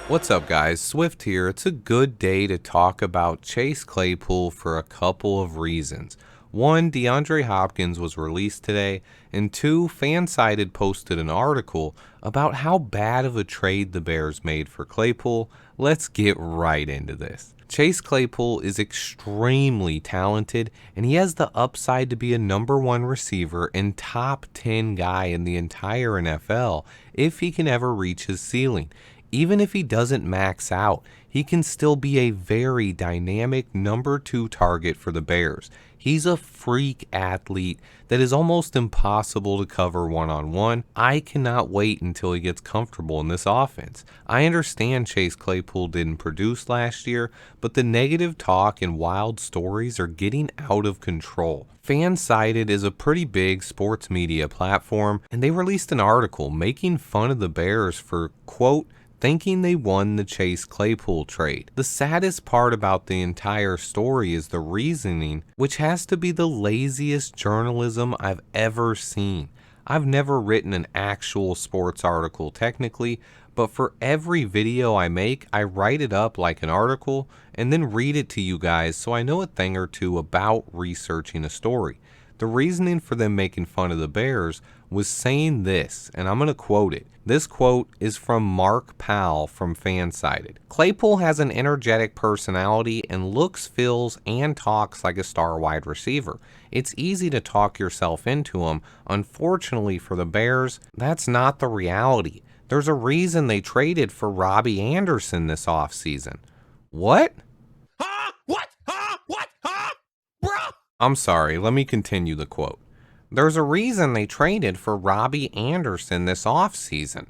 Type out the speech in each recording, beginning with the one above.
What's up, guys? Swift here. It's a good day to talk about Chase Claypool for a couple of reasons. One, DeAndre Hopkins was released today, and two, Fansided posted an article about how bad of a trade the Bears made for Claypool. Let's get right into this. Chase Claypool is extremely talented, and he has the upside to be a #1 receiver and top 10 guy in the entire NFL if he can ever reach his ceiling. Even if he doesn't max out, he can still be a very dynamic #2 target for the Bears. He's a freak athlete that is almost impossible to cover one-on-one. I cannot wait until he gets comfortable in this offense. I understand Chase Claypool didn't produce last year, but the negative talk and wild stories are getting out of control. Fansided is a pretty big sports media platform, and they released an article making fun of the Bears for, quote, thinking they won the Chase Claypool trade. The saddest part about the entire story is the reasoning, which has to be the laziest journalism I've ever seen. I've never written an actual sports article technically, but for every video I make, I write it up like an article and then read it to you guys so I know a thing or two about researching a story. The reasoning for them making fun of the Bears was saying this, and I'm going to quote it. This quote is from Mark Powell from Fansided. Claypool has an energetic personality and looks, feels, and talks like a star wide receiver. It's easy to talk yourself into him. Unfortunately for the Bears, that's not the reality. There's a reason they traded for Robbie Anderson this offseason. What? Huh? What? Huh? What? Huh? Bruh! I'm sorry, let me continue the quote. There's a reason they traded for Robbie Anderson this offseason.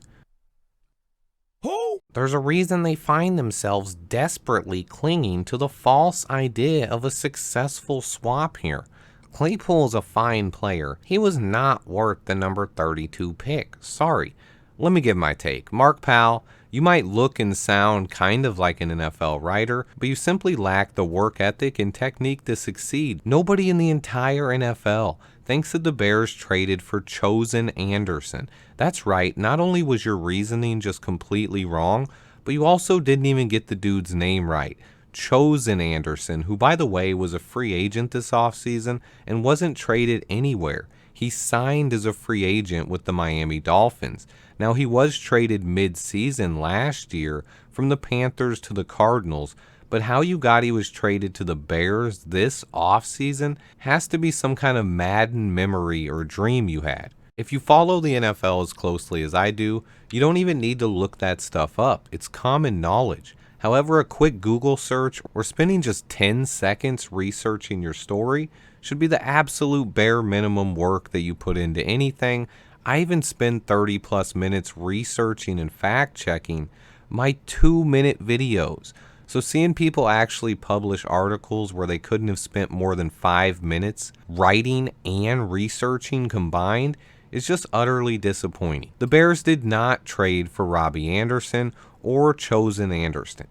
Who? There's a reason they find themselves desperately clinging to the false idea of a successful swap here. Claypool is a fine player. He was not worth the number 32 pick. Sorry. Let me give my take. Mark Powell, you might look and sound kind of like an NFL writer, but you simply lack the work ethic and technique to succeed. Nobody in the entire NFL thinks that the Bears traded for Chosen Anderson. That's right, not only was your reasoning just completely wrong, but you also didn't even get the dude's name right. Chosen Anderson, who by the way was a free agent this offseason and wasn't traded anywhere. He signed as a free agent with the Miami Dolphins. Now, he was traded mid-season last year from the Panthers to the Cardinals, but how you got he was traded to the Bears this offseason has to be some kind of Madden memory or dream you had. If you follow the NFL as closely as I do, you don't even need to look that stuff up. It's common knowledge. However, a quick Google search or spending just 10 seconds researching your story should be the absolute bare minimum work that you put into anything. I even spend 30 plus minutes researching and fact checking my 2-minute videos. So seeing people actually publish articles where they couldn't have spent more than 5 minutes writing and researching combined is just utterly disappointing. The Bears did not trade for Robbie Anderson or Chosen Anderson.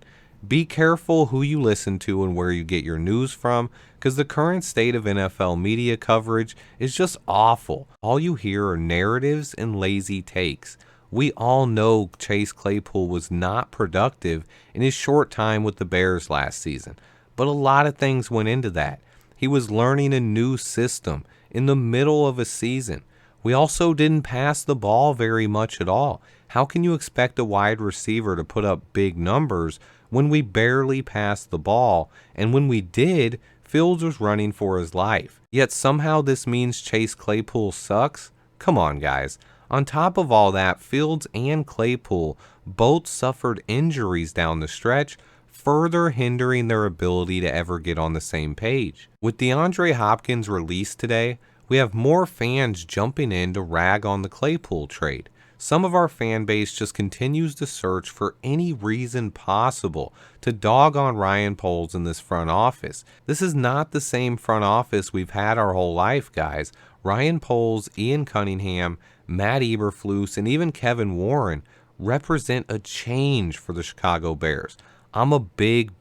Be careful who you listen to and where you get your news from, because the current state of NFL media coverage is just awful. All you hear are narratives and lazy takes. We all know Chase Claypool was not productive in his short time with the Bears last season, but a lot of things went into that. He was learning a new system in the middle of a season. We also didn't pass the ball very much at all. How can you expect a wide receiver to put up big numbers when we barely passed the ball, and when we did, Fields was running for his life? Yet somehow this means Chase Claypool sucks? Come on, guys. On top of all that, Fields and Claypool both suffered injuries down the stretch, further hindering their ability to ever get on the same page. With DeAndre Hopkins released today, we have more fans jumping in to rag on the Claypool trade. Some of our fan base just continues to search for any reason possible to dog on Ryan Poles in this front office. This is not the same front office we've had our whole life, guys. Ryan Poles, Ian Cunningham, Matt Eberflus, and even Kevin Warren represent a change for the Chicago Bears. I'm a big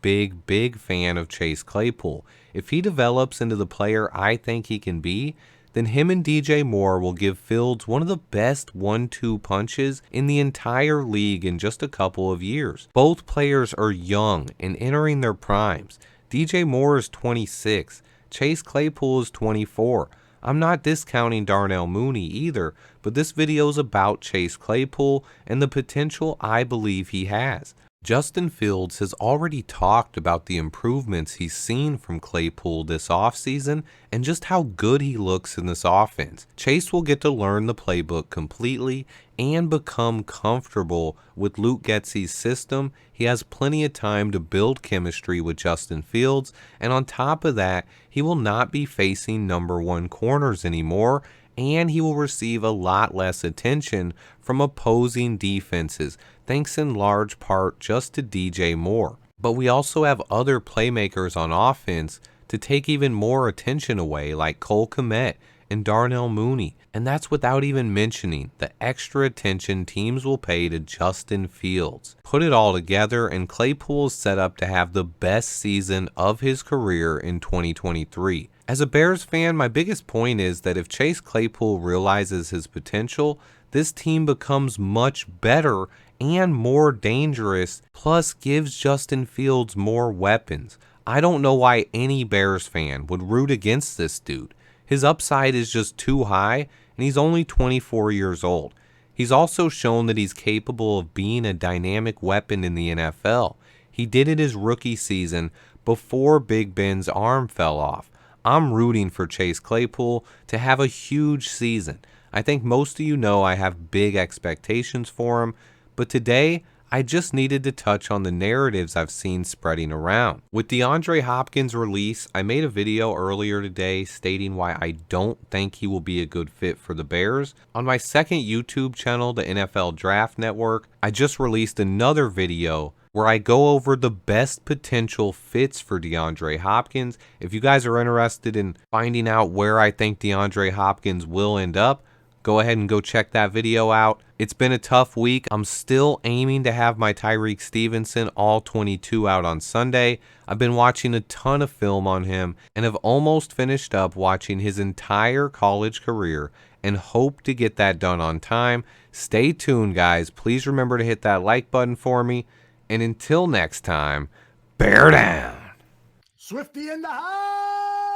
fan of Chase Claypool. If he develops into the player I think he can be, then him and DJ Moore will give Fields one of the best 1-2 punches in the entire league in just a couple of years. Both players are young and entering their primes. DJ Moore is 26. Chase Claypool is 24. I'm not discounting Darnell Mooney either, but this video is about Chase Claypool and the potential I believe he has. Justin Fields has already talked about the improvements he's seen from Claypool this offseason and just how good he looks in this offense. Chase will get to learn the playbook completely and become comfortable with Luke Getsy's system. He has plenty of time to build chemistry with Justin Fields, and on top of that, he will not be facing number 1 corners anymore, and he will receive a lot less attention from opposing defenses, thanks in large part just to DJ Moore. But we also have other playmakers on offense to take even more attention away, like Cole Kmet and Darnell Mooney, and that's without even mentioning the extra attention teams will pay to Justin Fields. Put it all together, and Claypool is set up to have the best season of his career in 2023. As a Bears fan, my biggest point is that if Chase Claypool realizes his potential, this team becomes much better and more dangerous, plus gives Justin Fields more weapons. I don't know why any Bears fan would root against this dude. His upside is just too high, and he's only 24 years old. He's also shown that he's capable of being a dynamic weapon in the NFL. He did it his rookie season before Big Ben's arm fell off. I'm rooting for Chase Claypool to have a huge season. I think most of you know I have big expectations for him, but today I just needed to touch on the narratives I've seen spreading around. With DeAndre Hopkins' release, I made a video earlier today stating why I don't think he will be a good fit for the Bears. On my second YouTube channel, the NFL Draft Network, I just released another video where I go over the best potential fits for DeAndre Hopkins. If you guys are interested in finding out where I think DeAndre Hopkins will end up, go ahead and go check that video out. It's been a tough week. I'm still aiming to have my Tyreek Stevenson all 22 out on Sunday. I've been watching a ton of film on him and have almost finished up watching his entire college career and hope to get that done on time. Stay tuned, guys. Please remember to hit that like button for me. And until next time, bear down. Swifty in the house!